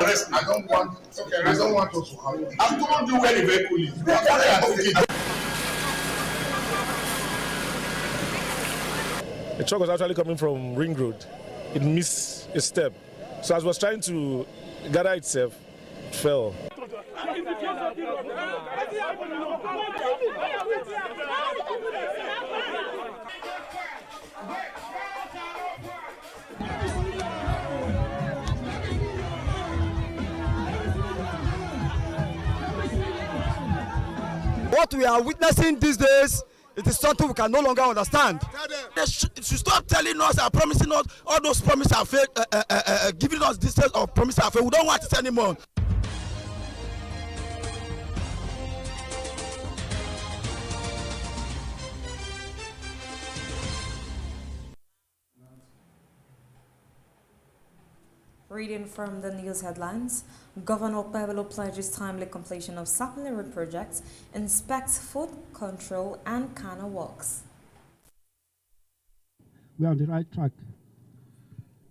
arrest me. I don't want us to have it. I've told you where the vehicle is. The truck was actually coming from Ring Road. It missed a step. So as it was trying to gather itself, it fell. What we are witnessing these days, it is something we can no longer understand. They should stop telling us and promising us all those promises are fake, giving us this set of promises are fake. We don't want it anymore. Reading from the news headlines, Governor Pablo pledges timely completion of supplementary projects, inspects food control and canal works. We are on the right track.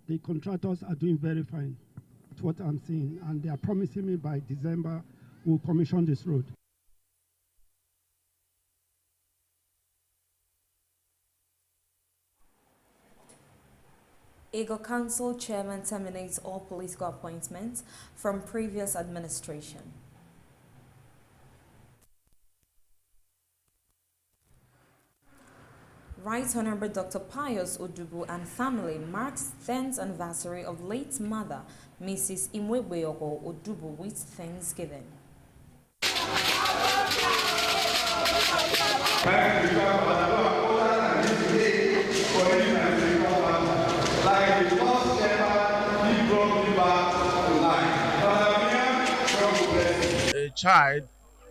The contractors are doing very fine. That's what I'm seeing. And they are promising me by December we'll commission this road. Eagle Council Chairman terminates all political appointments from previous administration. Right Honorable Dr. Pius Odubu and family marks 10th anniversary of late mother, Mrs. Imwebeyoko Odubu, with Thanksgiving. A child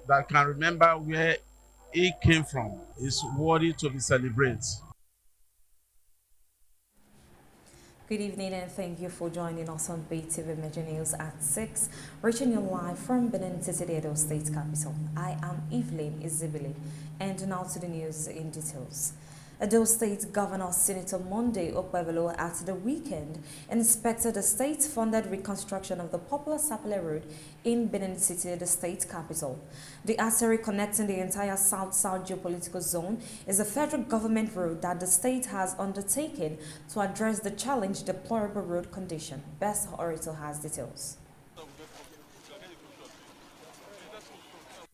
that can remember where he came from is worthy to be celebrated. Good evening and thank you for joining us on BeeTv Major News at 6, reaching you live from Benin City, the Edo State capital. I am Evelyn Izibili, and now to the news in details. Edo State Governor Senator Monday Okpebholo at the weekend inspected the state-funded reconstruction of the popular Sapele Road in Benin City, the state capital. The artery connecting the entire South-South geopolitical zone is a federal government road that the state has undertaken to address the challenged deplorable road condition. Best Orito has details.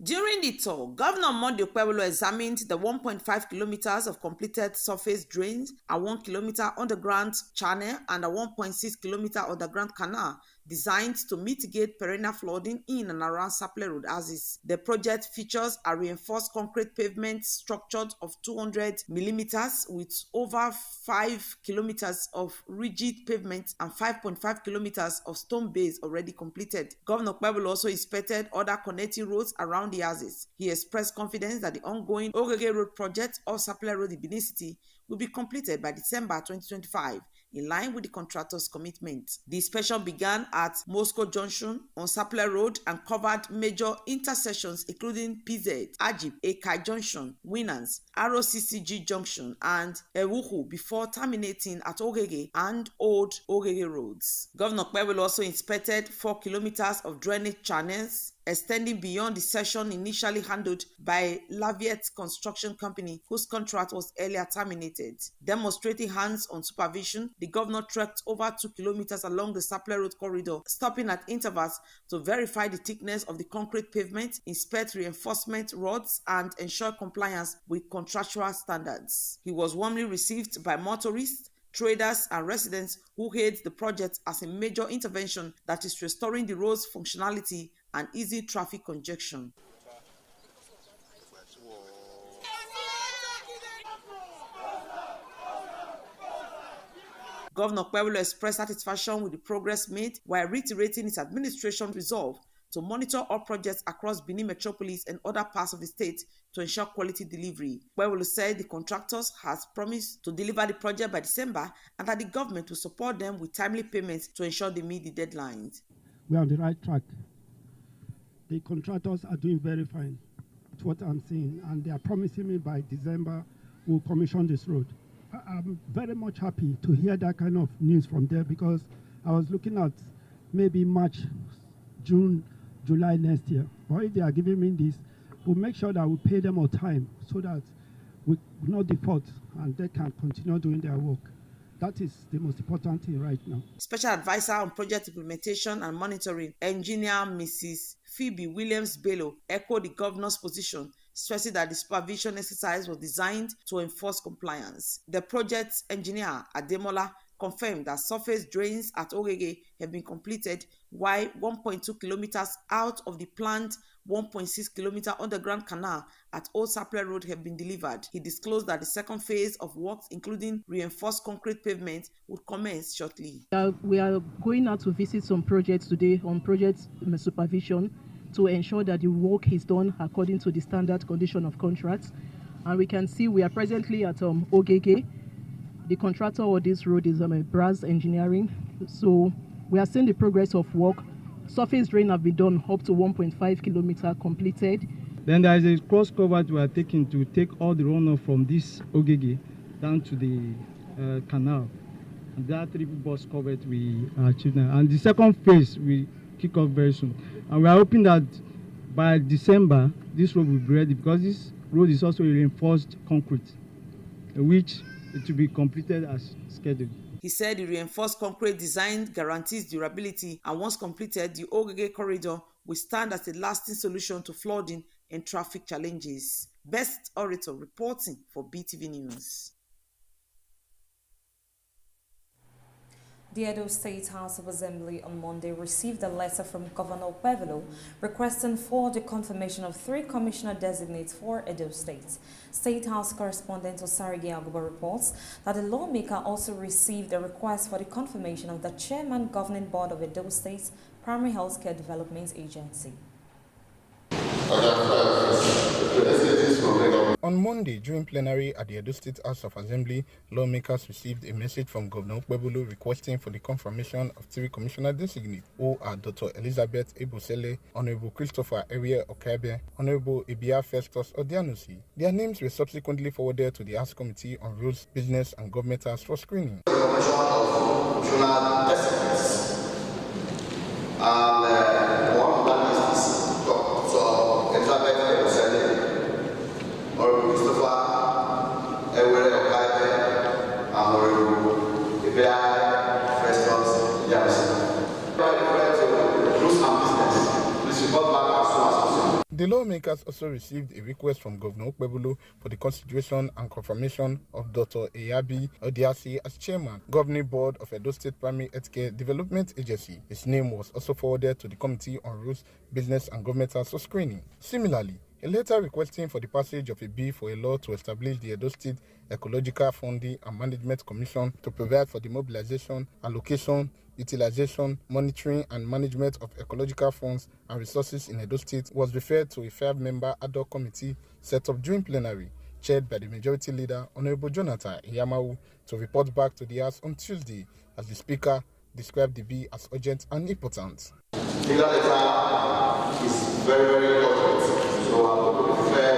During the tour, Governor Monday Okpebholo examined the 1.5 kilometers of completed surface drains, a 1 kilometer underground channel, and a 1.6 kilometer underground canal designed to mitigate perennial flooding in and around Sapele Road as is. The project features a reinforced concrete pavement structured of 200 millimeters with over 5 kilometers of rigid pavement and 5.5 kilometers of stone base already completed. Governor Okpebholo also inspected other connecting roads around the axis. He expressed confidence that the ongoing Ogege Road project of Sapele Road in Benin City will be completed by December 2025, in line with the contractor's commitment. The inspection began at Moscow Junction on Sapele Road and covered major intersections including PZ, Ajib, Ekai Junction, Winans, ROCCG Junction, and Ewuhu before terminating at Ogege and Old Ogege Roads. Governor Okpebholo also inspected 4 kilometers of drainage channels extending beyond the section initially handled by Laviette Construction Company, whose contract was earlier terminated. Demonstrating hands-on supervision, the governor trekked over 2 kilometers along the Sapele Road corridor, stopping at intervals to verify the thickness of the concrete pavement, inspect reinforcement rods, and ensure compliance with contractual standards. He was warmly received by motorists, traders, and residents who hailed the project as a major intervention that is restoring the road's functionality and easy traffic congestion. Governor Okpebholo expressed satisfaction with the progress made while reiterating his administration's resolve to monitor all projects across Benin Metropolis and other parts of the state to ensure quality delivery. Okpebholo said the contractors has promised to deliver the project by December and that the government will support them with timely payments to ensure they meet the deadlines. We are on the right track. The contractors are doing very fine. That's what I'm seeing. And they are promising me by December we'll commission this road. I'm very much happy to hear that kind of news from there because I was looking at maybe March June, July next year. But if they are giving me this, we'll make sure that we pay them on time so that we will not default and they can continue doing their work. That is the most important thing right now. Special Advisor on Project Implementation and Monitoring, Engineer Mrs. Phoebe Williams-Bello, echoed the governor's position, stressing that the supervision exercise was designed to enforce compliance. The project's engineer, Ademola, confirmed that surface drains at Ogege have been completed, while 1.2 kilometers out of the planned 1.6 kilometer underground canal at Old Sapler Road have been delivered. He disclosed that the second phase of works, including reinforced concrete pavement, would commence shortly. We are going out to visit some projects today on project supervision to ensure that the work is done according to the standard condition of contracts. And we can see we are presently at Ogege. The contractor of this road is Brass Engineering. So we are seeing the progress of work. Surface drain have been done up to 1.5 kilometer completed. Then there is a cross cover we are taking to take all the runoff from this Ogege down to the canal. And that triple bus covered we achieved now. And the second phase we kick off very soon. And we are hoping that by December this road will be ready, because this road is also a reinforced concrete, which it will be completed as scheduled. He said the reinforced concrete design guarantees durability, and once completed, the Ogege corridor will stand as a lasting solution to flooding and traffic challenges. Best Orator reporting for BeeTv News. The Edo State House of Assembly on Monday received a letter from Governor Pevelo requesting for the confirmation of 3 commissioner designates for Edo State. State House correspondent Osarige Aguba reports that the lawmaker also received a request for the confirmation of the chairman governing board of Edo State's Primary Healthcare Development Agency. On Monday, during plenary at the Edo State House of Assembly, lawmakers received a message from Governor Pebulu requesting for the confirmation of 3 commissioner designates, who are Dr. Elizabeth Ebosele, Honorable Christopher Erie Okabe, Honorable Ibia Festus Odianusi. Their names were subsequently forwarded to the House Committee on Rules, Business and Government Affairs for screening. The lawmakers also received a request from Governor Pebulu for the consideration and confirmation of Dr. Eyabi Odiasi as chairman, Governing Board of Edo State Primary Healthcare Development Agency. His name was also forwarded to the Committee on Rules, Business and Government Affairs for screening. Similarly, a letter requesting for the passage of a bill for a law to establish the Edo State Ecological Funding and Management Commission to provide for the mobilization, allocation, utilization, monitoring and management of ecological funds and resources in Edo State was referred to a 5-member ad hoc committee set up during plenary, chaired by the Majority Leader, Honorable Jonathan Iyamawu, to report back to the House on Tuesday, as the Speaker described the bill as urgent and important. The letter is very, very important, so I'm going to refer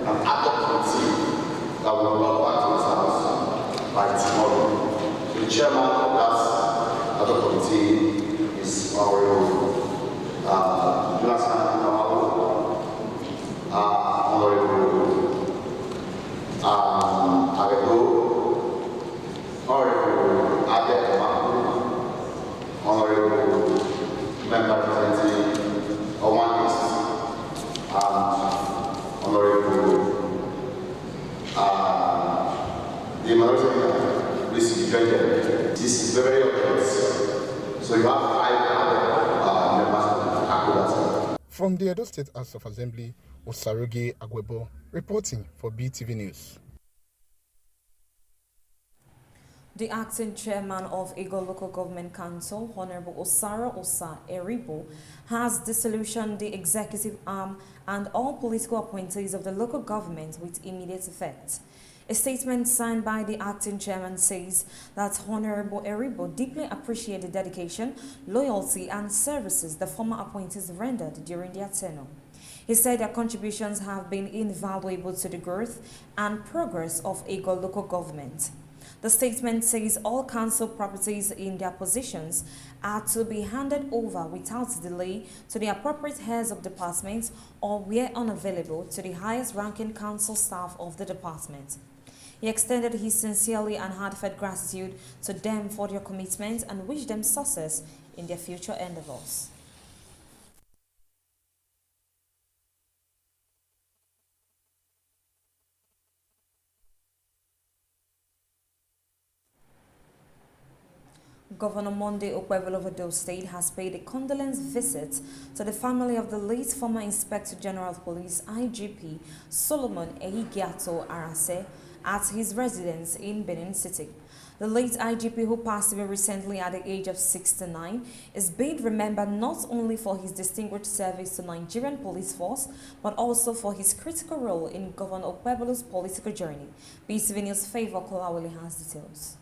an ad hoc committee that will report back to this House by tomorrow. So the chairman of that ad hoc committee is Honorable Jonathan Iyamawu, Honorable Abedo, Honorable Adekama, Honorable Member representing Oman East, Honorable the minority please join them. This is very urgent. So you have 5 members of that. From the Edo State House of Assembly, Osaruge Agwebo reporting for BeeTv News. The acting chairman of Ego Local Government Council, Honorable Osara Osa Eribo, has disillusioned the executive arm and all political appointees of the local government with immediate effect. A statement signed by the acting chairman says that Honorable Eribo deeply appreciates the dedication, loyalty and services the former appointees rendered during their tenure. He said their contributions have been invaluable to the growth and progress of Ego Local Government. The statement says all council properties in their possessions are to be handed over without delay to the appropriate heads of departments or, where unavailable, to the highest ranking council staff of the department. He extended his sincerely and heartfelt gratitude to them for their commitment and wished them success in their future endeavors. Governor Monday Okpebholo of Edo State has paid a condolence visit to the family of the late former Inspector General of Police IGP Solomon Ehigiato Arase at his residence in Benin City. The late IGP, who passed away recently at the age of 69, is being remembered not only for his distinguished service to Nigerian police force, but also for his critical role in Governor Okpebholo's political journey. BeeTv News' Favor Kolawole has details.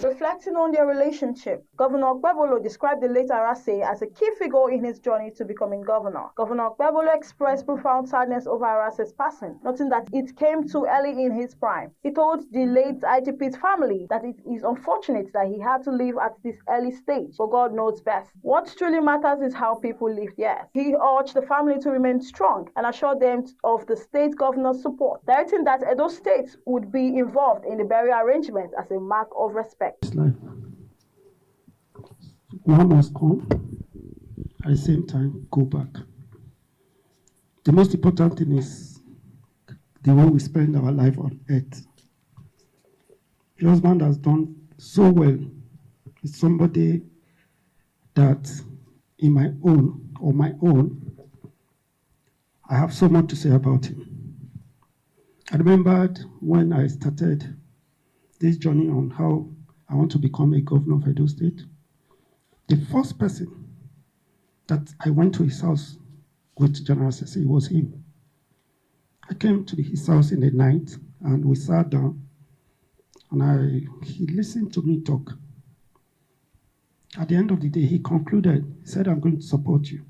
Reflecting on their relationship, Governor Okpebholo described the late Arase as a key figure in his journey to becoming governor. Governor Okpebholo expressed profound sadness over Arase's passing, noting that it came too early in his prime. He told the late IGP's family that it is unfortunate that he had to leave at this early stage, but God knows best. What truly matters is how people live years. He urged the family to remain strong and assured them of the state governor's support, directing that Edo State would be involved in the burial arrangement as a mark of respect. Life. One must come, at the same time, go back. The most important thing is the way we spend our life on earth. The husband has done so well. It's somebody that in my own, I have so much to say about him. I remembered when I started this journey on how I want to become a governor of Edo State. The first person that I went to his house with General Sese was him. I came to his house in the night and we sat down and he listened to me talk. At the end of the day, he concluded, he said, I'm going to support you.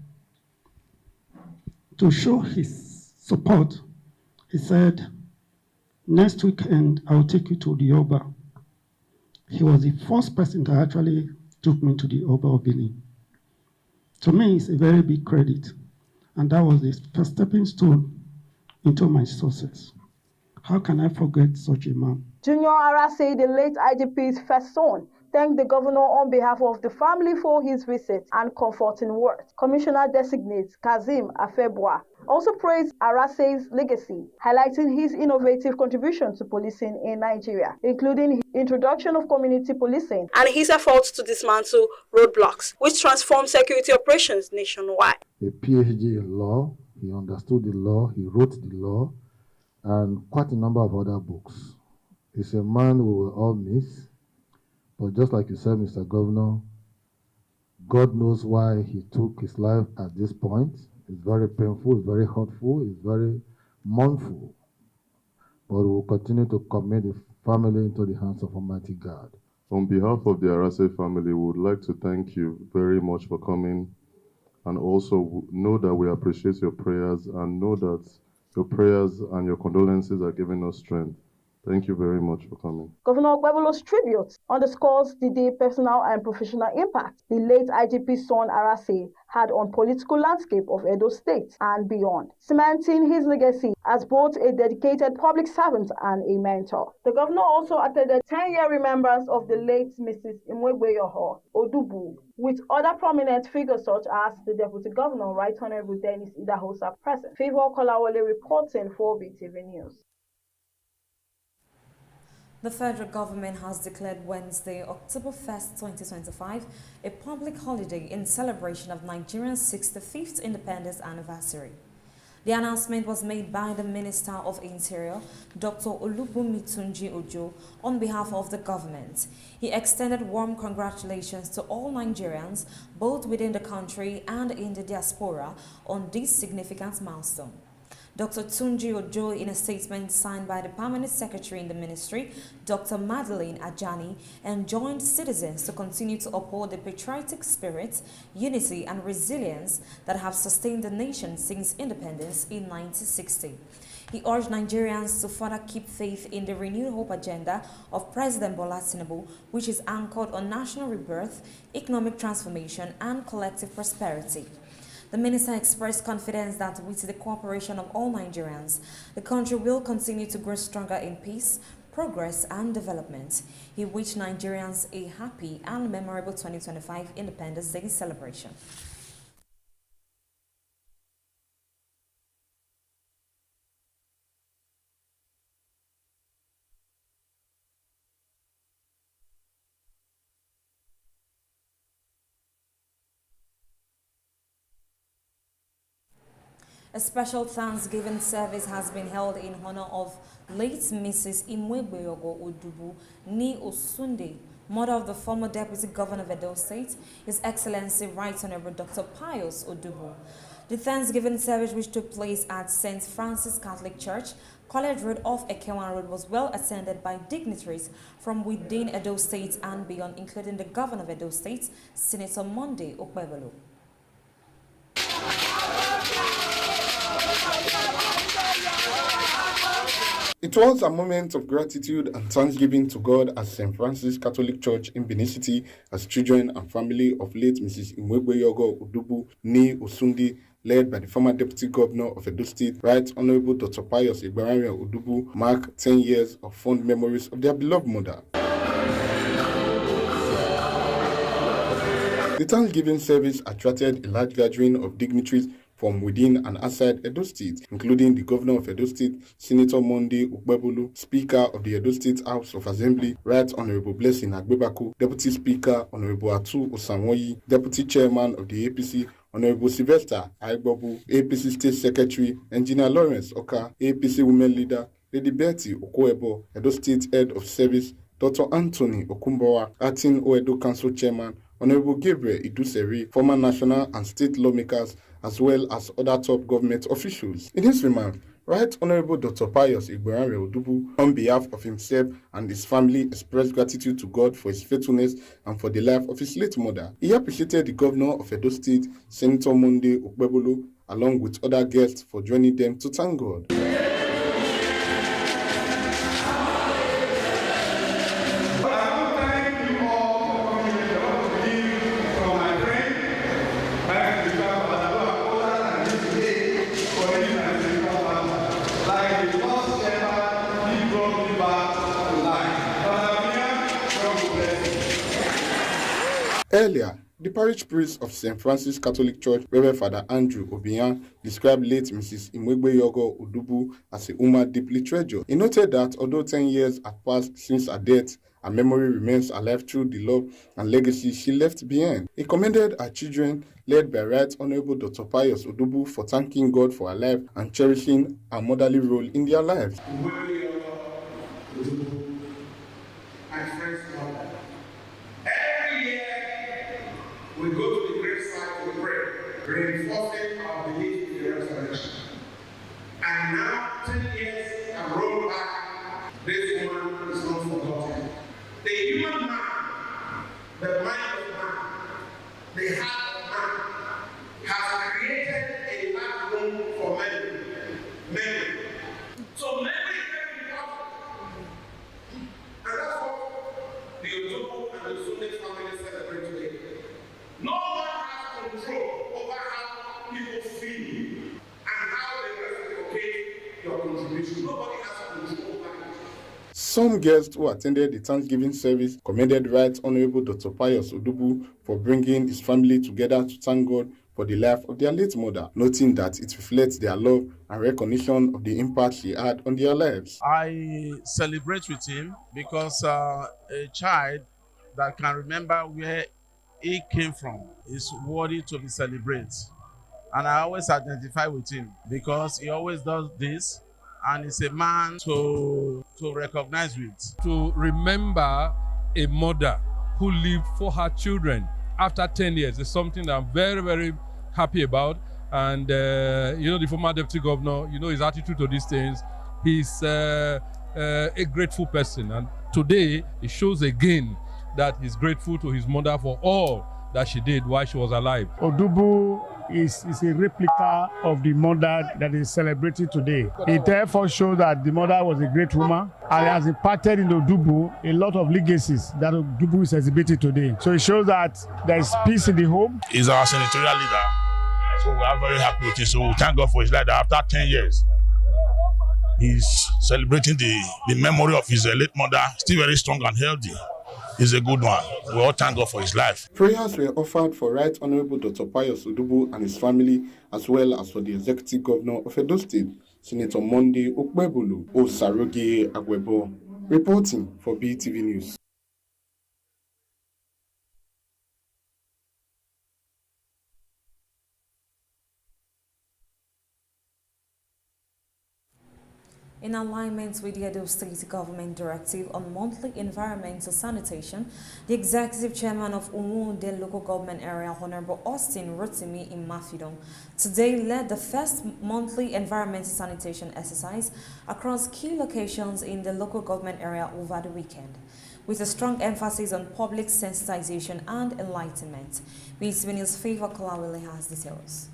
To show his support, he said, next weekend, I'll take you to the Oba. He was the first person that actually took me to the Oba of Benin. To me, it's a very big credit. And that was the first stepping stone into my success. How can I forget such a man? Junior Arase, the late IGP's first son, thanked the governor on behalf of the family for his visit and comforting words. Commissioner-designate Kazim Afebwa also praised Arase's legacy, highlighting his innovative contribution to policing in Nigeria, including his introduction of community policing and his efforts to dismantle roadblocks, which transformed security operations nationwide. A PhD in law, he understood the law, he wrote the law, and quite a number of other books. He's a man we will all miss, but just like you said, Mr. Governor, God knows why he took his life at this point. It's very painful, it's very hurtful, it's very mournful. But we will continue to commit the family into the hands of Almighty God. On behalf of the Arase family, we would like to thank you very much for coming, and also know that we appreciate your prayers and know that your prayers and your condolences are giving us strength. Thank you very much for coming. Governor Okpebholo's tribute underscores the deep personal and professional impact the late IGP's son Arase had on political landscape of Edo State and beyond, cementing his legacy as both a dedicated public servant and a mentor. The governor also attended 10-year remembrance of the late Mrs. Imwegbeyoho Odubu, with other prominent figures such as the Deputy Governor, Right Honorable Dennis Idahosa present. Favor Kolawole reporting for BeeTv News. The federal government has declared Wednesday, October 1st, 2025, a public holiday in celebration of Nigeria's 65th independence anniversary. The announcement was made by the Minister of Interior, Dr. Olubunmi Tunji Ojo, on behalf of the government. He extended warm congratulations to all Nigerians, both within the country and in the diaspora, on this significant milestone. Dr. Tunji Ojo, in a statement signed by the Permanent Secretary in the Ministry, Dr. Madeleine Ajani, enjoined citizens to continue to uphold the patriotic spirit, unity and resilience that have sustained the nation since independence in 1960. He urged Nigerians to further keep faith in the renewed hope agenda of President Bola Tinubu, which is anchored on national rebirth, economic transformation, and collective prosperity. The minister expressed confidence that with the cooperation of all Nigerians, the country will continue to grow stronger in peace, progress, and development. He wished Nigerians a happy and memorable 2025 Independence Day celebration. A special Thanksgiving service has been held in honor of late Mrs. Imwegbeyogo Odubu Ni Osunde, mother of the former Deputy Governor of Edo State, His Excellency Right Honorable Dr. Pius Odubu. The Thanksgiving service, which took place at St. Francis Catholic Church, College Road off Ekewan Road, was well attended by dignitaries from within Edo State and beyond, including the Governor of Edo State, Senator Monday Okpebolo. It was a moment of gratitude and thanksgiving to God at St. Francis Catholic Church in Benin City as children and family of late Mrs. Imwegbeyogo Odubu Ni Osundi, led by the former Deputy Governor of Edo State, Right Honorable Dr. Pius Odubu, mark 10 years of fond memories of their beloved mother. The Thanksgiving service attracted a large gathering of dignitaries from within and outside Edo State, including the Governor of Edo State, Senator Monday Okpebolo, Speaker of the Edo State House of Assembly, Right Honorable Blessing Agbebaku, Deputy Speaker, Honorable Atu Osanwoyi, Deputy Chairman of the APC, Honorable Sylvester Aigbobu, APC State Secretary, Engineer Lawrence Oka, APC Women Leader, Lady Betty Okoebo, Edo State Head of Service, Dr. Anthony Okumbowa, Acting Oedo Council Chairman, Honorable Gabriel Iduseri, former national and state lawmakers, as well as other top government officials. In his remarks, Right Honorable Dr. Pius Odubu, on behalf of himself and his family, expressed gratitude to God for his faithfulness and for the life of his late mother. He appreciated the Governor of Edo State, Senator Monday Okpebolo, along with other guests for joining them to thank God. Earlier, the parish priest of St. Francis Catholic Church, Reverend Father Andrew Obiyan, described late Mrs. Imwegbeyogo Odubu as a woman deeply treasured. He noted that although 10 years had passed since her death, her memory remains alive through the love and legacy she left behind. He commended her children, led by Right Honorable Dr. Pius Odubu, for thanking God for her life and cherishing her motherly role in their lives. We go to the graveside to pray, reinforcing our belief in the resurrection. And now, 10 years have rolled back, this woman is not forgotten. The human man, the mind of man, the heart of man, has created a large room for memory. So memory is very important. And that's what the Odubu and the Sunday family celebrate today. No one has control over how people feel and how they reciprocate your contribution. Nobody has control over it. Some guests who attended the Thanksgiving service commended Right Honorable Dr. Pius Odubu for bringing his family together to thank God for the life of their late mother, noting that it reflects their love and recognition of the impact she had on their lives. I celebrate with him because a child that can remember where he came from is worthy to be celebrated. And I always identify with him because he always does this and he's a man to recognize with. To remember a mother who lived for her children after 10 years is something that I'm very, very happy about. And, the former deputy governor, his attitude to these things, he's a grateful person. And today, it shows again that he's grateful to his mother for all that she did while she was alive. Odubu is a replica of the mother that is celebrated today. It therefore shows that the mother was a great woman and has imparted in Odubu a lot of legacies that Odubu is exhibiting today. So it shows that there is peace in the home. He's our senatorial leader, so we are very happy with him. So we thank God for his life that after 10 years, he's celebrating the memory of his late mother, still very strong and healthy. He's a good one. We all thank God for his life. Prayers were offered for Right Honorable Dr. Pius Odubu and his family, as well as for the Executive Governor of Edo State, Senator Monday Okpebolo Osarogie Agwebo. Reporting for BeeTv News. In alignment with the Edo State Government Directive on monthly environmental sanitation, the Executive Chairman of Umunde Local Government Area, Honorable Austin Rotimi Imafidon, today led the first monthly environmental sanitation exercise across key locations in the local government area over the weekend, with a strong emphasis on public sensitization and enlightenment. BeeTv News' Favor Kolawole has details.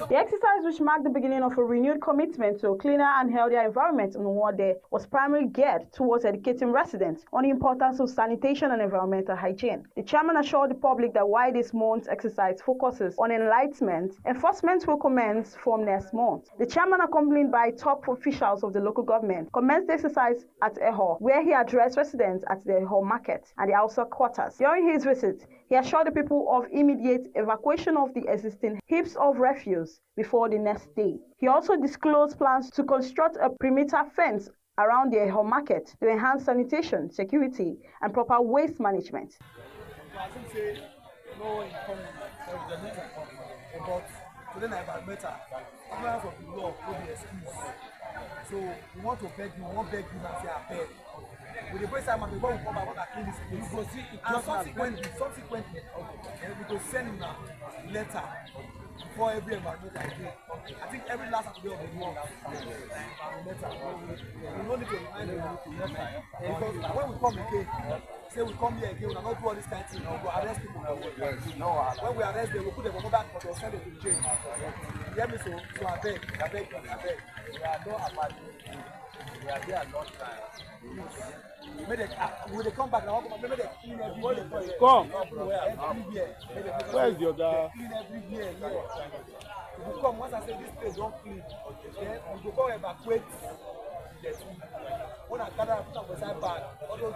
The exercise, which marked the beginning of a renewed commitment to a cleaner and healthier environment in Nwode, was primarily geared towards educating residents on the importance of sanitation and environmental hygiene. The chairman assured the public that while this month's exercise focuses on enlightenment, enforcement will commence from next month. The chairman, accompanied by top officials of the local government, commenced the exercise at Eho, where he addressed residents at the Eho market and the outside quarters. During his visit, he assured the people of immediate evacuation of the existing heaps of refuse before the next day. He also disclosed plans to construct a perimeter fence around the Eho market to enhance sanitation, security, and proper waste management. So we want to beg you, and say I beg. With the first time before we come back, I clean this place. You go see it. And subsequently, we go send him a letter for every environment I do. I think every last Saturday of the month, letter. We don't need to remind them because when we come again, say we come here again, we will not do all this kind of thing. We will arrest people. When we arrest them, we put them on back, but we'll send them to jail. You hear me? So I beg. We are not about it. We are there a long time. When they come back now, maybe they clean everywhere. Come. Everywhere. Where's the other? They clean everywhere. If you come, once I say this place don't clean, then we go evacuate the two. When I gather put on the side bag, all those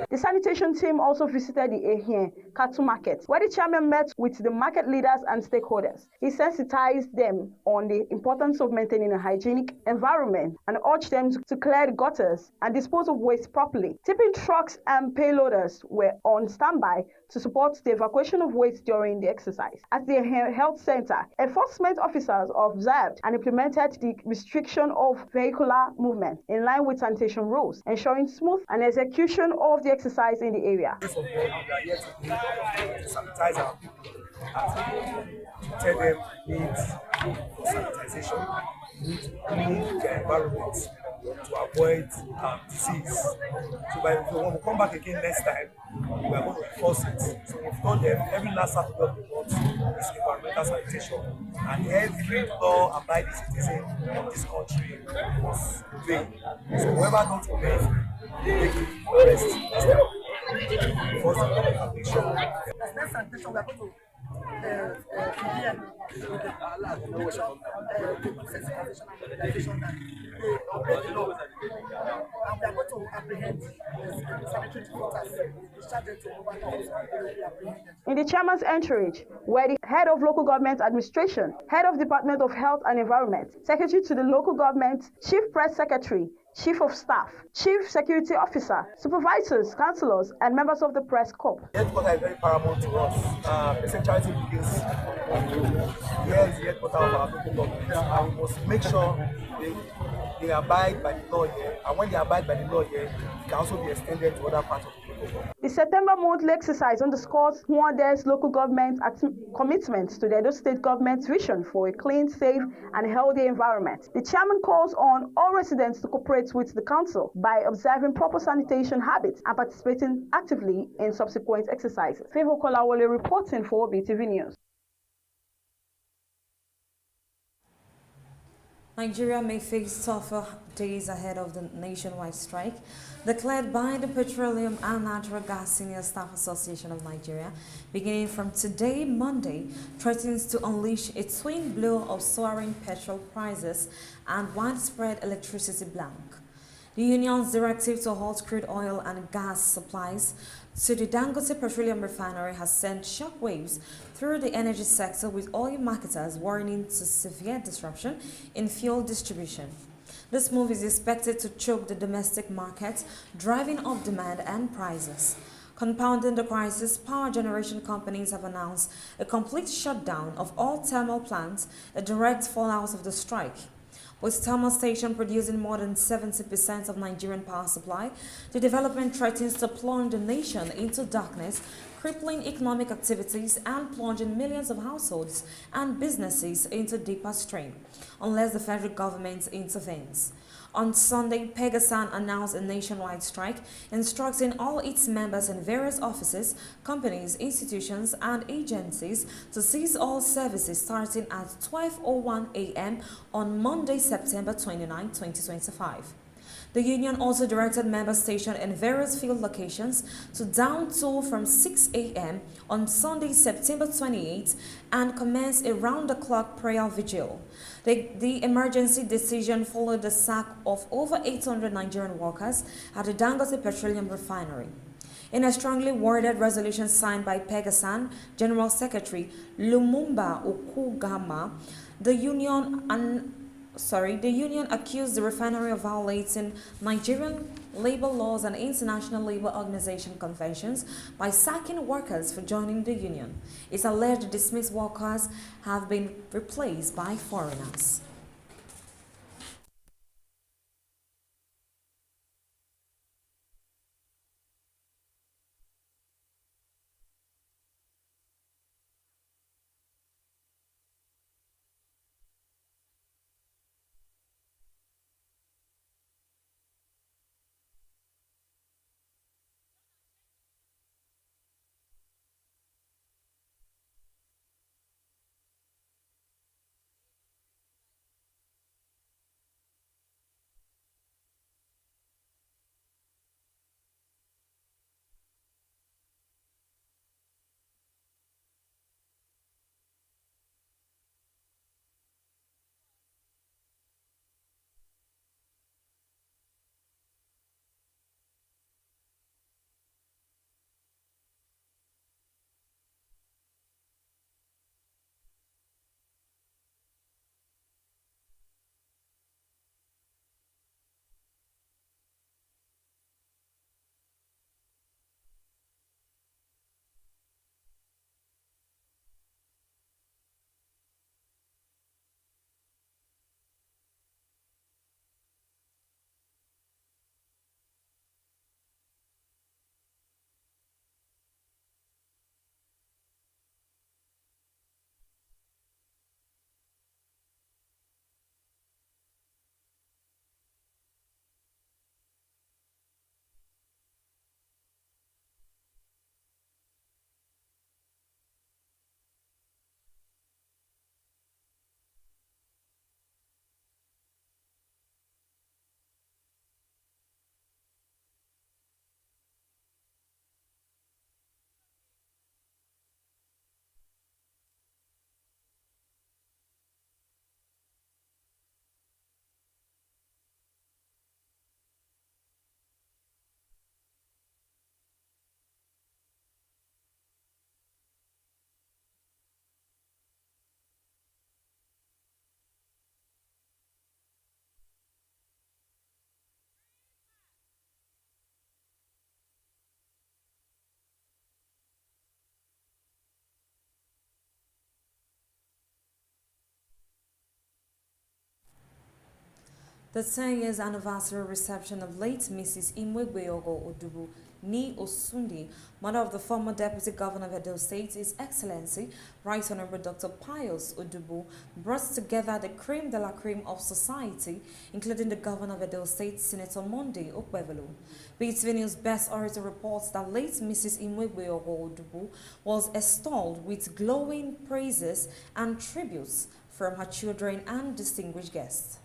The sanitation team also visited the Ehien cattle market, where the chairman met with the market leaders and stakeholders. He sensitized them on the importance of maintaining a hygienic environment and urged them to clear the gutters and dispose of waste properly. Tipping trucks and payloaders were on standby to support the evacuation of waste during the exercise. At the health center, enforcement officers observed and implemented the restriction of vehicular movement in line with sanitation rules, ensuring smooth and execution of the exercise in the area. We are here to sanitize our people and tell them needs for sanitization, need to clean their environment to avoid disease. So when we come back again next time, we are going to enforce it. So we've told them every last Saturday of the month is environmental sanitation, and every law-abiding citizen of this country must obey. So whoever don't obey, they will arrest next time. Enforce the make sure. Next sanitation, we are going to in the chairman's entourage were the head of local government administration, head of Department of Health and Environment, secretary to the local government, chief press secretary, chief of staff, chief security officer, supervisors, councillors, and members of the press corps. Headquarters is very paramount to us. Patient charity begins here is the headquarters of our local government, and we must make sure they abide by the law here. And when they abide by the law here, it can also be extended to other parts of the country. The September monthly exercise underscores Nwade's local government commitment to the Edo State government's vision for a clean, safe, and healthy environment. The chairman calls on all residents to cooperate with the council by observing proper sanitation habits and participating actively in subsequent exercises. Favor Kolawole reporting for BeeTv News. Nigeria may face tougher days ahead of the nationwide strike declared by the Petroleum and Natural Gas Senior Staff Association of Nigeria, beginning from today, Monday, threatens to unleash a twin blow of soaring petrol prices and widespread electricity blank. The union's directive to halt crude oil and gas supplies to the Dangote Petroleum Refinery has sent shockwaves through the energy sector, with oil marketers warning to severe disruption in fuel distribution. This move is expected to choke the domestic market, driving up demand and prices. Compounding the crisis, power generation companies have announced a complete shutdown of all thermal plants, a direct fallout of the strike. With thermal station producing more than 70% of Nigerian power supply, the development threatens to plunge the nation into darkness, crippling economic activities and plunging millions of households and businesses into deeper strain, unless the federal government intervenes. On Sunday, Pegasan announced a nationwide strike, instructing all its members in various offices, companies, institutions, and agencies to cease all services starting at 12:01 a.m. on Monday, September 29, 2025. The union also directed member stations in various field locations to down tool from 6 a.m. on Sunday, September 28, and commence a round-the-clock prayer vigil. The emergency decision followed the sack of over 800 Nigerian workers at the Dangote Petroleum Refinery. In a strongly worded resolution signed by Pegasan General Secretary Lumumba Okugama, the union accused the refinery of violating Nigerian labor laws and International Labour Organization conventions by sacking workers for joining the union. It's alleged dismissed workers have been replaced by foreigners. The 10 years anniversary reception of late Mrs. Imwegbeogo Odubu Ni Osundi, mother of the former Deputy Governor of Edo State, His Excellency, Right Honorable Dr. Pius Odubu, brought together the creme de la creme of society, including the Governor of Edo State, Senator Monday Okpebholo. BeeTv News Best Orator reports that late Mrs. Imwegwe Odubu was extolled with glowing praises and tributes from her children and distinguished guests.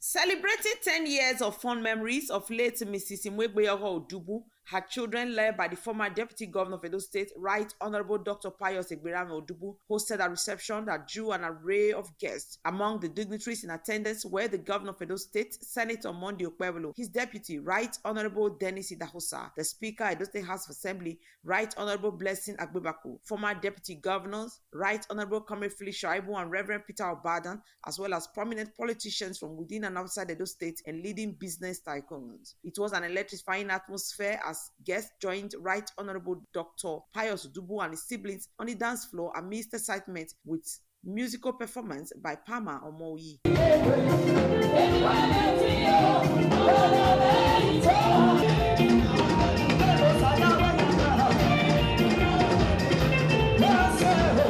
Celebrating 10 years of fond memories of late Mrs. Imwegbeyogo Odubu, her children led by the former Deputy Governor of Edo State, Right Honorable Dr. Pius Egberame Odubu, hosted a reception that drew an array of guests. Among the dignitaries in attendance were the Governor of Edo State, Senator Monday Okpebholo, his deputy, Right Honorable Dennis Idahosa, the Speaker, Edo State House of Assembly, Right Honorable Blessing Agbebaku, former Deputy Governors, Right Honorable Comrade Philip Shaibu and Reverend Peter Obadan, as well as prominent politicians from within and outside Edo State and leading business tycoons. It was an electrifying atmosphere as guests joined Right Honorable Dr. Pius Odubu and his siblings on the dance floor amidst excitement with musical performance by Pama Omoyi.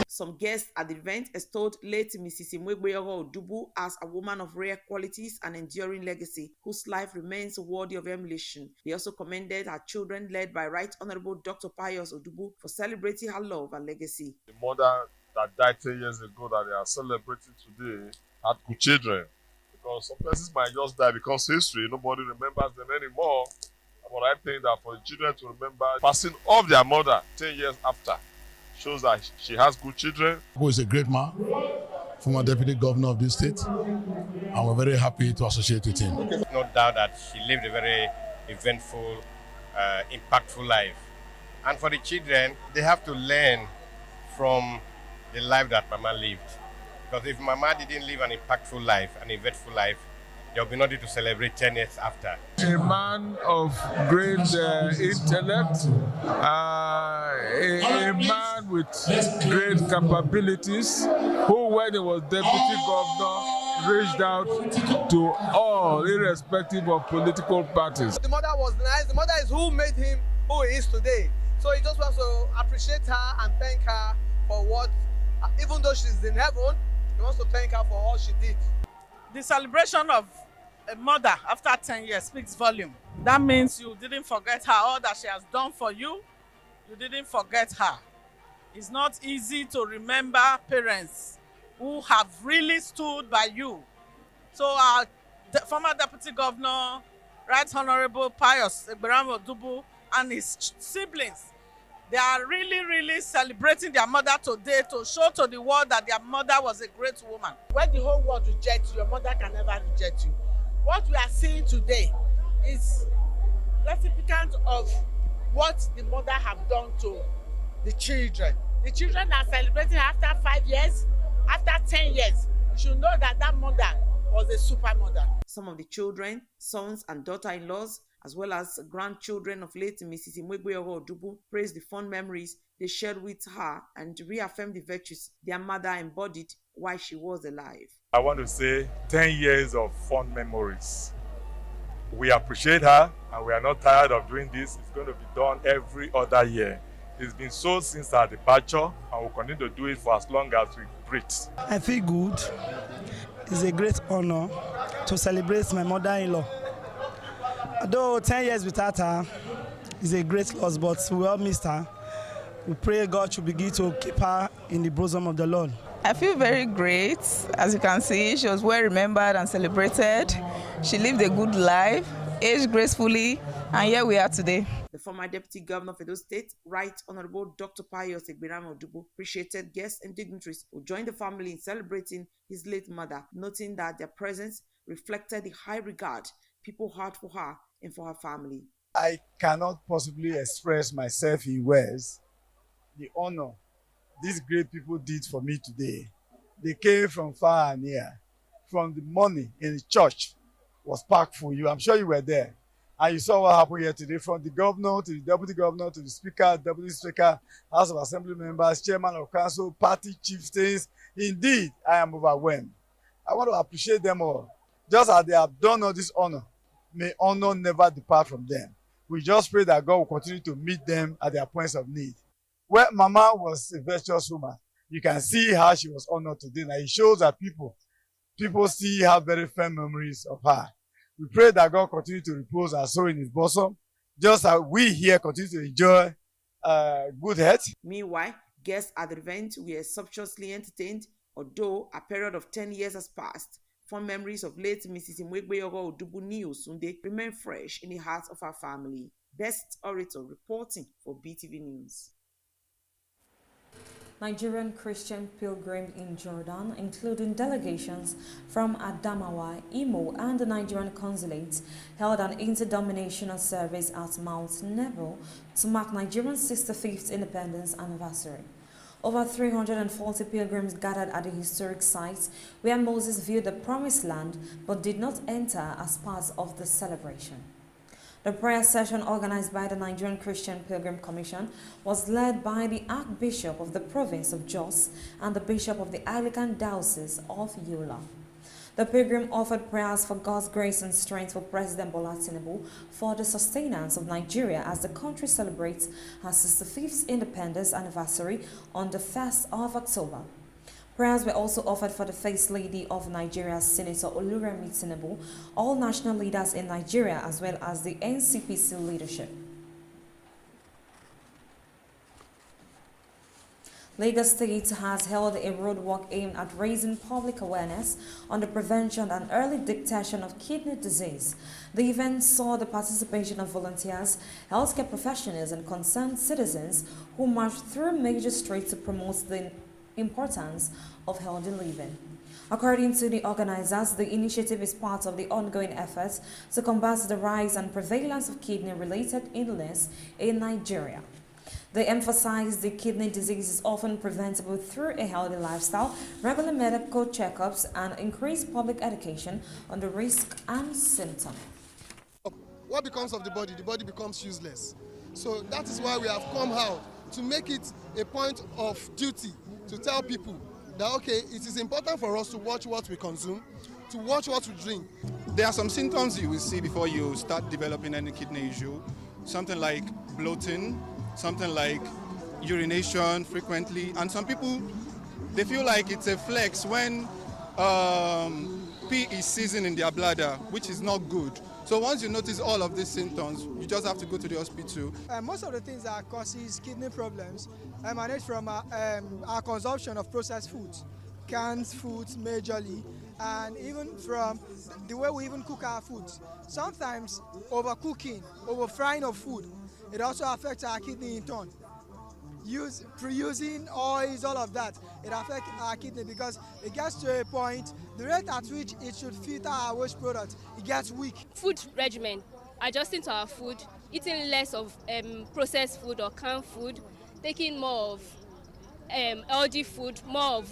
Some guests at the event extolled late Mrs. Imwegbeyogo Odubu as a woman of rare qualities and enduring legacy, whose life remains worthy of emulation. They also commended her children, led by Right Honorable Dr. Pius Odubu, for celebrating her love and legacy. The mother that died 10 years ago that they are celebrating today had good children. Because some persons might just die because history, nobody remembers them anymore. But I think that for the children to remember passing off their mother 10 years after shows that she has good children. Who is a great man, former Deputy Governor of this state, and we're very happy to associate with him. No doubt that she lived a very eventful, impactful life. And for the children, they have to learn from the life that Mama lived. Because if Mama didn't live an impactful life, an eventful life, there will be nothing to celebrate 10 years after. A man of great intellect, a man with great capabilities, who when he was Deputy Governor reached out to all, irrespective of political parties. The mother was nice. The mother is who made him who he is today. So he just wants to appreciate her and thank her for what, even though she's in heaven, he wants to thank her for all she did. The celebration of a mother after 10 years speaks volume. That means you didn't forget her, all that she has done for you, you didn't forget her. It's not easy to remember parents who have really stood by you. So our former Deputy Governor, Right Honorable Pius Egberame Odubu and his siblings, they are really celebrating their mother today to show to the world that their mother was a great woman. When the whole world rejects you, your mother can never reject you. What we are seeing today is significant of what the mother have done to the children. The children are celebrating after 5 years, after 10 years. You should know that that mother was a super mother. Some of the children, sons and daughter-in-laws, as well as grandchildren of late Mrs. Imwegbeyogo Odubu, praised the fond memories they shared with her and reaffirmed the virtues their mother embodied while she was alive. I want to say 10 years of fond memories. We appreciate her and we are not tired of doing this. It's going to be done every other year. It's been so since her departure and we'll continue to do it for as long as we breathe. I feel good. It's a great honor to celebrate my mother-in-law. Although 10 years without her is a great loss, but we all missed her. We pray God should begin to keep her in the bosom of the Lord. I feel very great. As you can see, she was well remembered and celebrated. She lived a good life, aged gracefully, and here we are today. The former Deputy Governor of Edo State, Right Honorable Dr. Pius Egberame Odubu, appreciated guests and dignitaries who joined the family in celebrating his late mother, noting that their presence reflected the high regard people had for her and for her family. I cannot possibly express myself in words the honor these great people did for me today. They came from far and near. From the money in the church was packed for you. I'm sure you were there. And you saw what happened here today, from the governor to the deputy governor to the speaker, deputy speaker, House of Assembly members, chairman of council, party chieftains. Indeed, I am overwhelmed. I want to appreciate them all. Just as they have done all this honor, may honor never depart from them. We just pray that God will continue to meet them at their points of need. Where Mama was a virtuous woman, you can see how she was honored today. Now it shows that people still have very firm memories of her. We pray that God continue to repose our soul in his bosom, just as we here continue to enjoy good health. Meanwhile, guests at the event were sumptuously entertained, although a period of 10 years has passed. Fond memories of late Mrs. Imwegbeyogo Odubuni Osunde remain fresh in the hearts of our family. Best Orator reporting for BeeTv News. Nigerian Christian pilgrims in Jordan, including delegations from Adamawa, Imo, and the Nigerian consulates, held an interdenominational service at Mount Nebo to mark Nigeria's 65th independence anniversary. Over 340 pilgrims gathered at the historic site where Moses viewed the Promised Land but did not enter as part of the celebration. The prayer session organized by the Nigerian Christian Pilgrim Commission was led by the Archbishop of the province of Jos and the Bishop of the Anglican Diocese of Yola. The pilgrim offered prayers for God's grace and strength for President Bola Tinubu for the sustenance of Nigeria as the country celebrates her 65th independence anniversary on the 1st of October. Prayers were also offered for the First Lady of Nigeria, Senator Oluremi Tinubu, all national leaders in Nigeria, as well as the NCPC leadership. Lagos State has held a roadwalk aimed at raising public awareness on the prevention and early detection of kidney disease. The event saw the participation of volunteers, healthcare professionals, and concerned citizens who marched through major streets to promote the importance of healthy living. According to the organizers, the initiative is part of the ongoing efforts to combat the rise and prevalence of kidney-related illness in Nigeria. They emphasize the kidney disease is often preventable through a healthy lifestyle, regular medical checkups, and increased public education on the risk and symptoms. What becomes of the body? The body becomes useless. So that is why we have come out to make it a point of duty to tell people that, okay, it is important for us to watch what we consume, to watch what we drink. There are some symptoms you will see before you start developing any kidney issue. Something like bloating, something like urination frequently, and some people, they feel like it's a flex when pee is seizing in their bladder, which is not good. So once you notice all of these symptoms, you just have to go to the hospital. Most of the things that causes kidney problems emanate from our consumption of processed foods, canned foods majorly, and even from the way we even cook our foods. Sometimes overcooking, over-frying of food, it also affects our kidney in turn. Pre-using oils, all of that, it affects our kidney because it gets to a point, the rate at which it should filter our waste product, it gets weak. Food regimen, adjusting to our food, eating less of processed food or canned food, taking more of healthy food, more of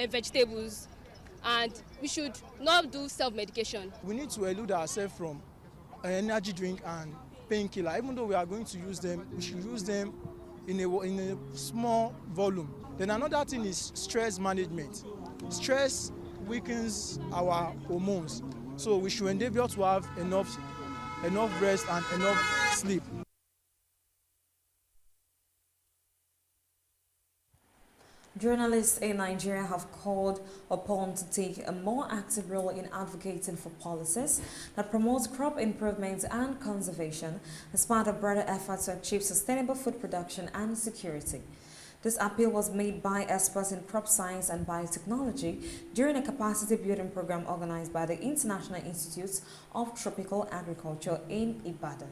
vegetables, and we should not do self-medication. We need to elude ourselves from energy drink and painkiller. Even though we are going to use them, we should use them in a small volume. Then another thing is stress management. Stress weakens our hormones, so we should endeavor to have enough rest and enough sleep. Journalists in Nigeria have called upon to take a more active role in advocating for policies that promote crop improvement and conservation as part of broader efforts to achieve sustainable food production and security. This appeal was made by experts in crop science and biotechnology during a capacity building program organized by the International Institute of Tropical Agriculture in Ibadan.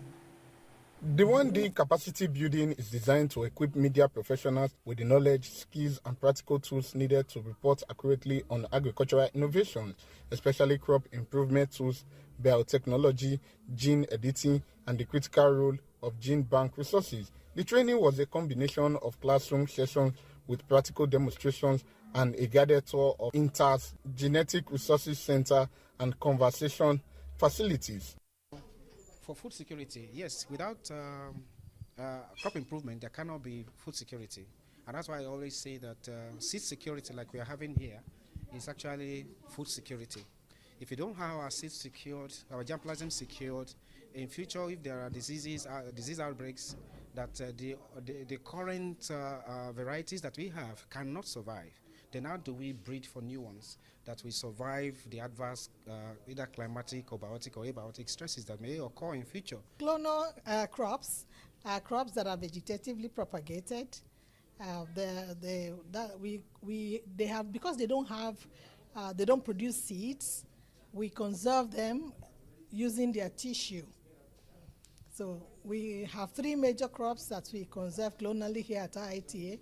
The 1D capacity building is designed to equip media professionals with the knowledge, skills, and practical tools needed to report accurately on agricultural innovations, especially crop improvement tools, biotechnology, gene editing, and the critical role of gene bank resources. The training was a combination of classroom sessions with practical demonstrations and a guided tour of INTA's Genetic Resources Center and conversation facilities. For food security, yes, without crop improvement, there cannot be food security. And that's why I always say that seed security, like we are having here, is actually food security. If you don't have our seeds secured, our germplasm secured, in future if there are disease outbreaks, that the current varieties that we have cannot survive, then how do we breed for new ones that will survive the adverse either climatic or biotic or abiotic stresses that may occur in future? Clonal crops are crops that are vegetatively propagated. They have, because they don't produce seeds, we conserve them using their tissue. So we have 3 major crops that we conserve clonally here at IITA,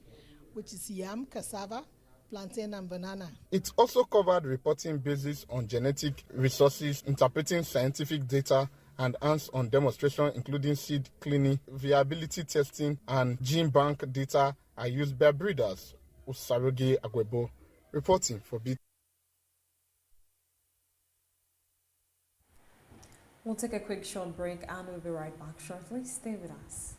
which is yam, cassava, plantain, and banana. It also covered reporting basis on genetic resources, interpreting scientific data, and hands-on demonstration, including seed cleaning, viability testing, and gene bank data are used by breeders. Usaroge Agwebo, reporting for BeeTv. We'll take a quick short break and we'll be right back shortly. Stay with us.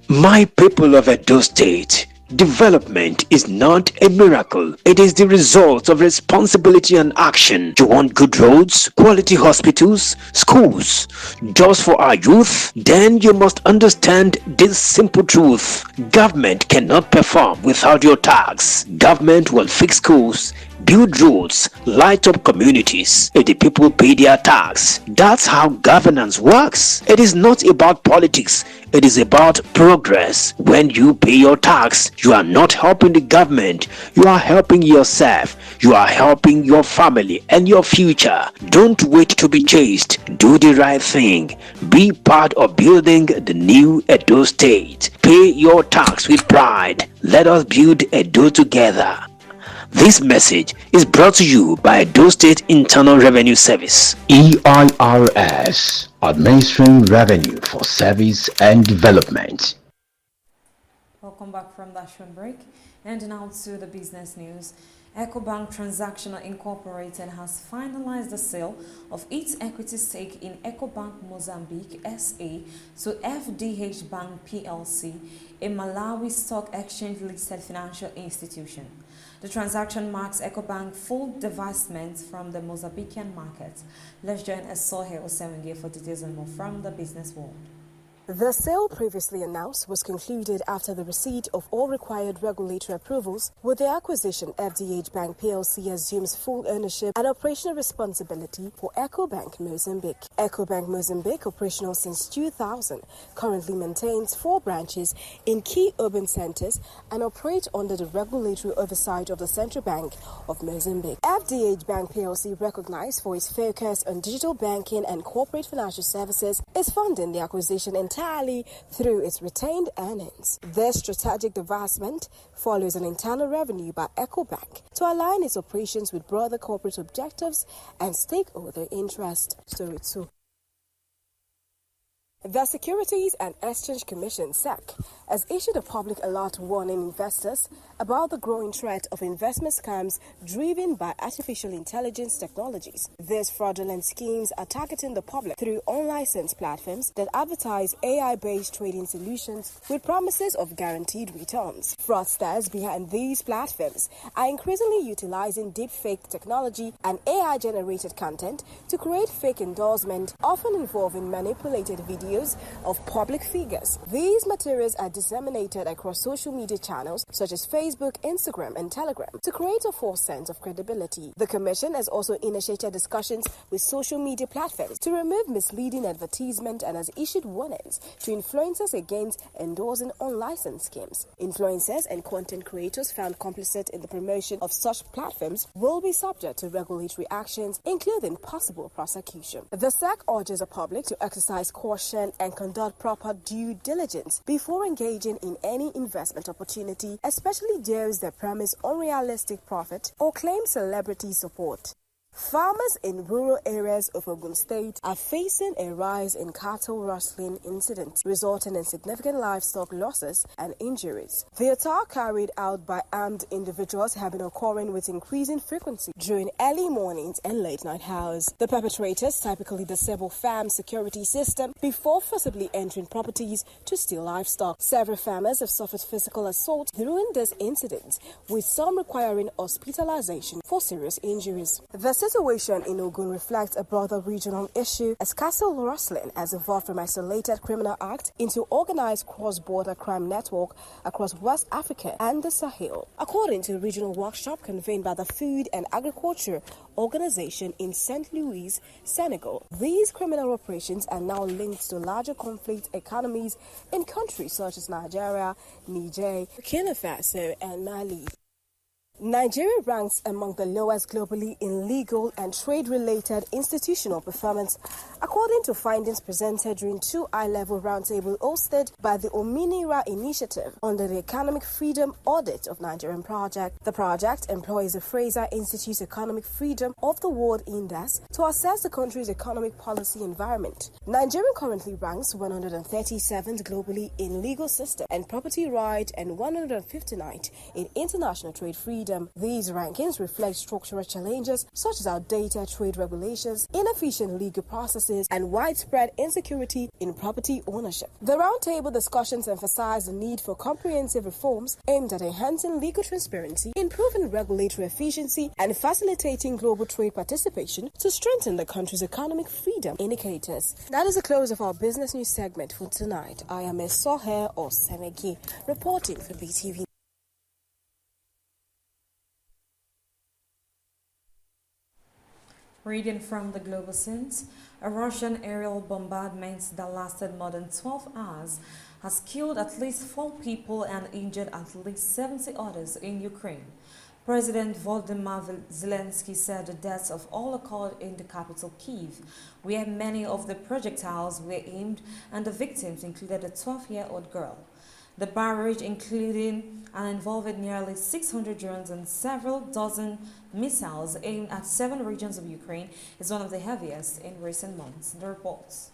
My people of Edo State, development is not a miracle. It is the result of responsibility and action. You want good roads, quality hospitals, schools, jobs for our youth? Then you must understand this simple truth. Government cannot perform without your tax. Government will fix schools, build roads, light up communities if the people pay their tax. That's how governance works. It is not about politics. It is about progress. When you pay your tax, you are not helping the government. You are helping yourself. You are helping your family and your future. Don't wait to be chased. Do the right thing. Be part of building the new Edo State. Pay your tax with pride. Let us build Edo together. This message is brought to you by Edo State Internal Revenue Service, EIRS, administering revenue for service and development. Welcome back from that short break. And now to the business news. EcoBank Transactional Incorporated has finalized the sale of its equity stake in EcoBank Mozambique SA to FDH Bank PLC, a Malawi Stock Exchange listed financial institution. The transaction marks EcoBank's full divestment from the Mozambican market. Let's join Esohe Osemenge for details and more from the business world. The sale previously announced was concluded after the receipt of all required regulatory approvals. With the acquisition, FDH Bank PLC assumes full ownership and operational responsibility for EcoBank Mozambique. EcoBank Mozambique, operational since 2000, currently maintains 4 branches in key urban centers and operates under the regulatory oversight of the Central Bank of Mozambique. FDH Bank PLC, recognized for its focus on digital banking and corporate financial services, is funding the acquisition entirely through its retained earnings. This strategic divestment follows an internal revenue by EcoBank to align its operations with broader corporate objectives and stakeholder interest. Story 2. The Securities and Exchange Commission, SEC, has issued a public alert warning investors about the growing threat of investment scams driven by artificial intelligence technologies. These fraudulent schemes are targeting the public through unlicensed platforms that advertise AI-based trading solutions with promises of guaranteed returns. Fraudsters behind these platforms are increasingly utilizing deepfake technology and AI-generated content to create fake endorsements, often involving manipulated videos of public figures. These materials are disseminated across social media channels such as Facebook, Instagram, and Telegram to create a false sense of credibility. The Commission has also initiated discussions with social media platforms to remove misleading advertisement and has issued warnings to influencers against endorsing unlicensed schemes. Influencers and content creators found complicit in the promotion of such platforms will be subject to regulatory actions, including possible prosecution. The SEC urges the public to exercise caution and conduct proper due diligence before engaging in any investment opportunity, especially those that promise unrealistic profit or claim celebrity support. Farmers in rural areas of Ogun State are facing a rise in cattle rustling incidents, resulting in significant livestock losses and injuries. The attack carried out by armed individuals have been occurring with increasing frequency during early mornings and late night hours. The perpetrators typically disable farm security system before forcibly entering properties to steal livestock. Several farmers have suffered physical assault during this incident, with some requiring hospitalization for serious injuries. The situation in Ogun reflects a broader regional issue as cattle rustling has evolved from isolated criminal act into organized cross-border crime network across West Africa and the Sahel. According to a regional workshop convened by the Food and Agriculture Organization in St. Louis, Senegal, these criminal operations are now linked to larger conflict economies in countries such as Nigeria, Niger, Burkina Faso, and Mali. Nigeria ranks among the lowest globally in legal and trade-related institutional performance, according to findings presented during two high-level roundtable hosted by the Ominira Initiative under the Economic Freedom Audit of Nigerian Project. The project employs the Fraser Institute's Economic Freedom of the World Index to assess the country's economic policy environment. Nigeria currently ranks 137th globally in legal system and property right and 159th in international trade freedom. These rankings reflect structural challenges such as outdated trade regulations, inefficient legal processes, and widespread insecurity in property ownership. The roundtable discussions emphasized the need for comprehensive reforms aimed at enhancing legal transparency, improving regulatory efficiency, and facilitating global trade participation to strengthen the country's economic freedom indicators. That is the close of our business news segment for tonight. I am Soher Osemegi, reporting for BeeTv. Reading from the Global Sense, a Russian aerial bombardment that lasted more than 12 hours has killed at least 4 people and injured at least 70 others in Ukraine. President Volodymyr Zelensky said the deaths of all occurred in the capital Kyiv, where many of the projectiles were aimed and the victims included a 12-year-old girl. The barrage, including and involved nearly 600 drones and several dozen missiles aimed at 7 regions of Ukraine, is one of the heaviest in recent months. The reports.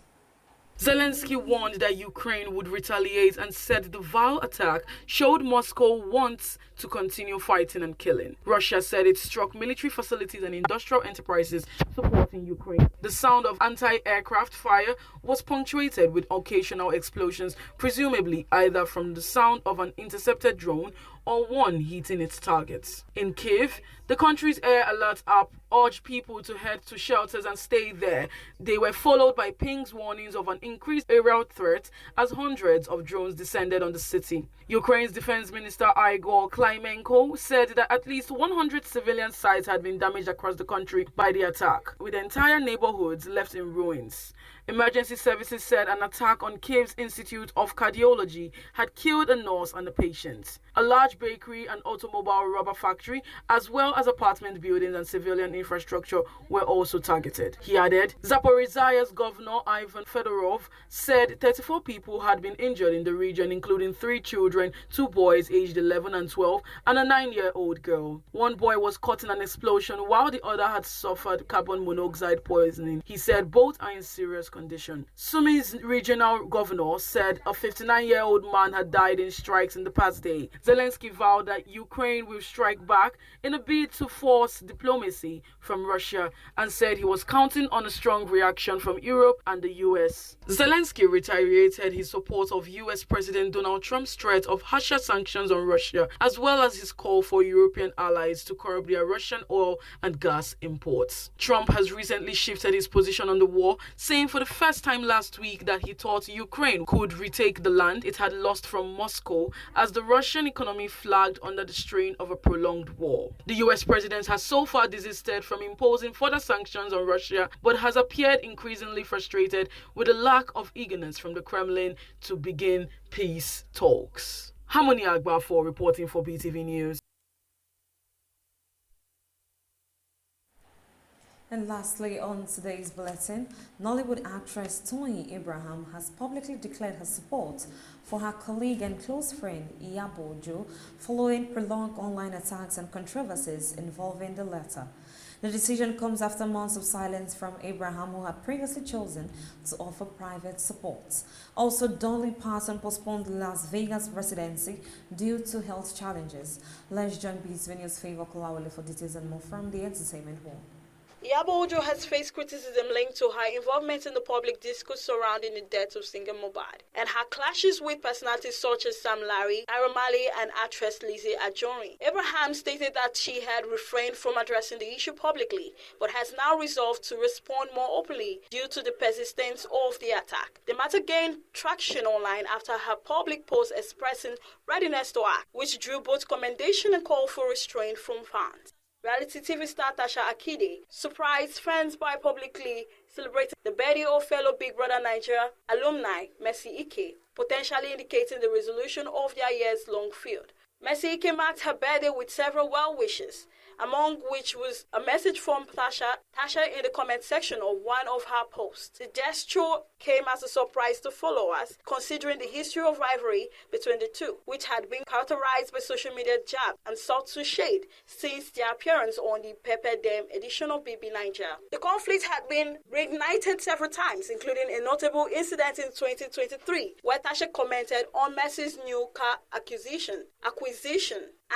Zelensky warned that Ukraine would retaliate and said the vile attack showed Moscow wants to continue fighting and killing. Russia said it struck military facilities and industrial enterprises supporting Ukraine. The sound of anti-aircraft fire was punctuated with occasional explosions, presumably either from the sound of an intercepted drone or one hitting its targets. In Kyiv, the country's air alert app urged people to head to shelters and stay there. They were followed by pings warnings of an increased aerial threat as hundreds of drones descended on the city. Ukraine's Defense Minister Igor Klimenko said that at least 100 civilian sites had been damaged across the country by the attack, with entire neighborhoods left in ruins. Emergency services said an attack on Kyiv's Institute of Cardiology had killed a nurse and a patient. A large bakery and automobile rubber factory, as well as apartment buildings and civilian infrastructure, were also targeted. He added, Zaporizhia's governor Ivan Fedorov said 34 people had been injured in the region, including 3 children, 2 boys aged 11 and 12, and a 9-year-old girl. One boy was caught in an explosion while the other had suffered carbon monoxide poisoning. He said both are in serious condition. Sumi's regional governor said a 59-year-old man had died in strikes in the past day. Zelensky vowed that Ukraine will strike back in a bid to force diplomacy from Russia and said he was counting on a strong reaction from Europe and the US. Zelensky reiterated his support of US President Donald Trump's threat of harsher sanctions on Russia, as well as his call for European allies to curb their Russian oil and gas imports. Trump has recently shifted his position on the war, saying for the first time last week that he thought Ukraine could retake the land it had lost from Moscow as the Russian economy flagged under the strain of a prolonged war. The US president has so far desisted from imposing further sanctions on Russia, but has appeared increasingly frustrated with a lack of eagerness from the Kremlin to begin peace talks. Harmony Agbafor reporting for BeeTv News. And lastly, on today's bulletin, Nollywood actress Toyin Abraham has publicly declared her support for her colleague and close friend Iyabo Ojo following prolonged online attacks and controversies involving the latter. The decision comes after months of silence from Abraham, who had previously chosen to offer private support. Also, Dolly Parton postponed the Las Vegas residency due to health challenges. Let's join BeeTv News Favor Kolawole for details and more from the entertainment hall. Iyabo Ojo has faced criticism linked to her involvement in the public discourse surrounding the death of singer Mohbad and her clashes with personalities such as Sam Larry, Naira Marley, and actress Lizzie Anjorin. Abraham stated that she had refrained from addressing the issue publicly, but has now resolved to respond more openly due to the persistence of the attack. The matter gained traction online after her public post expressing readiness to act, which drew both commendation and call for restraint from fans. Reality TV star Tasha Akide surprised fans by publicly celebrating the birthday of fellow Big Brother Nigeria alumni Mercy Ike, potentially indicating the resolution of their years-long feud. Mercy Ike marked her birthday with several well wishes, among which was a message from Tasha in the comment section of one of her posts. The gesture came as a surprise to followers, considering the history of rivalry between the two, which had been characterized by social media jab and sought to shade since their appearance on the Pepper Dem edition of BB Nigeria. The conflict had been reignited several times, including a notable incident in 2023, where Tasha commented on Mercy's new car acquisition,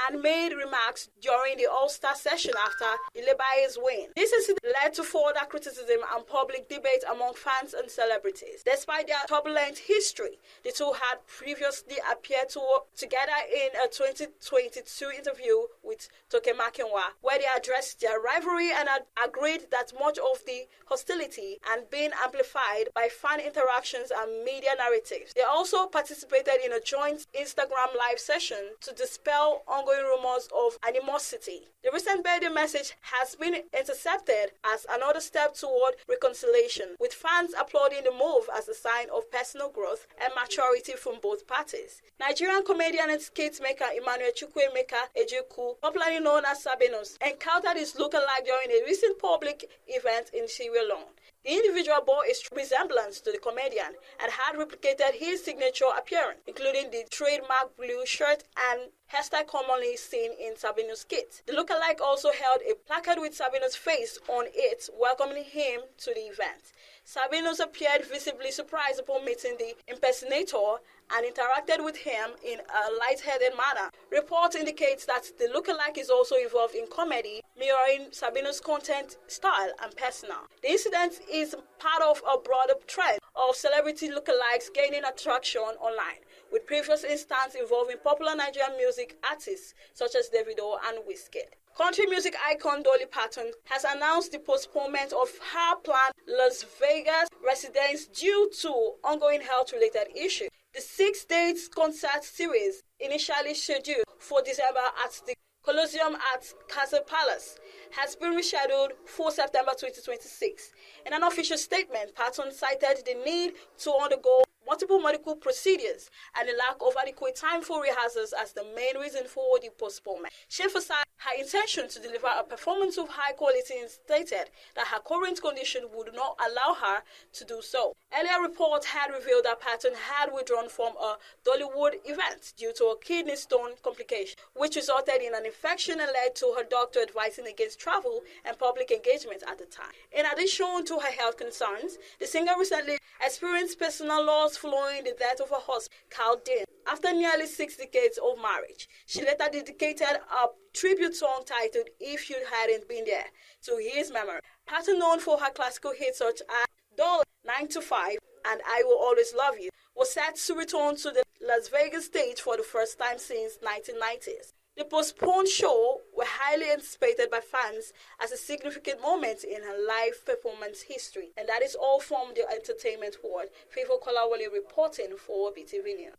and made remarks during the All-Star session after Ilebaye's win. This incident led to further criticism and public debate among fans and celebrities. Despite their turbulent history, the two had previously appeared together in a 2022 interview with Toke Makinwa, where they addressed their rivalry and agreed that much of the hostility had been amplified by fan interactions and media narratives. They also participated in a joint Instagram live session to dispel ongoing rumors of animosity. The recent birthday message has been intercepted as another step toward reconciliation, with fans applauding the move as a sign of personal growth and maturity from both parties. Nigerian comedian and skit maker Emmanuel Chukwuemeka Ejekwu, popularly known as Sabinus, encountered his lookalike during a recent public event in Sierra Leone. The individual bore a resemblance to the comedian and had replicated his signature appearance, including the trademark blue shirt and hairstyle commonly seen in Sabino's skit. The lookalike also held a placard with Sabino's face on it, welcoming him to the event. Sabinus appeared visibly surprised upon meeting the impersonator and interacted with him in a light-headed manner. Reports indicate that the lookalike is also involved in comedy, mirroring Sabinus' content style and persona. The incident is part of a broader trend of celebrity lookalikes gaining attraction online, with previous instances involving popular Nigerian music artists such as Davido and Wizkid. Country music icon Dolly Parton has announced the postponement of her planned Las Vegas residence due to ongoing health-related issues. The 6-day concert series, initially scheduled for December at the Colosseum at Castle Palace, has been rescheduled for September 2026. In an official statement, Parton cited the need to undergo multiple medical procedures and the lack of adequate time for rehearsals as the main reason for the postponement. She emphasized her intention to deliver a performance of high quality and stated that her current condition would not allow her to do so. Earlier reports had revealed that Parton had withdrawn from a Dollywood event due to a kidney stone complication, which resulted in an infection and led to her doctor advising against travel and public engagement at the time. In addition to her health concerns, the singer recently experienced personal loss following the death of her husband, Carl Dean. After nearly 6 decades of marriage, she later dedicated a tribute song titled If You Hadn't Been There to his memory. Parton, known for her classical hits such as Doll 9 to 5 and I Will Always Love You, was set to return to the Las Vegas stage for the first time since 1990s. The postponed show were highly anticipated by fans as a significant moment in her live performance history. And that is all from the entertainment world. Favor Kolawole reporting for BeeTv News.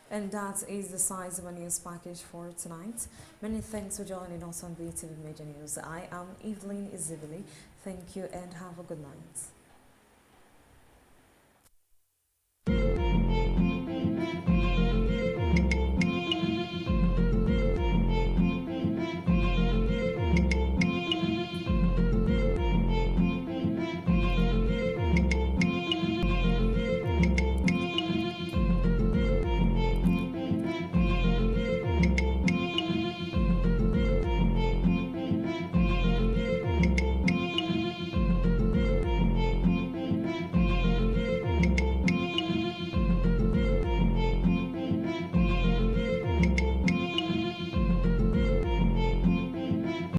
And that is the size of our news package for tonight. Many thanks for joining us on BeeTv Major News. I am Evelyn Izibili. Thank you and have a good night.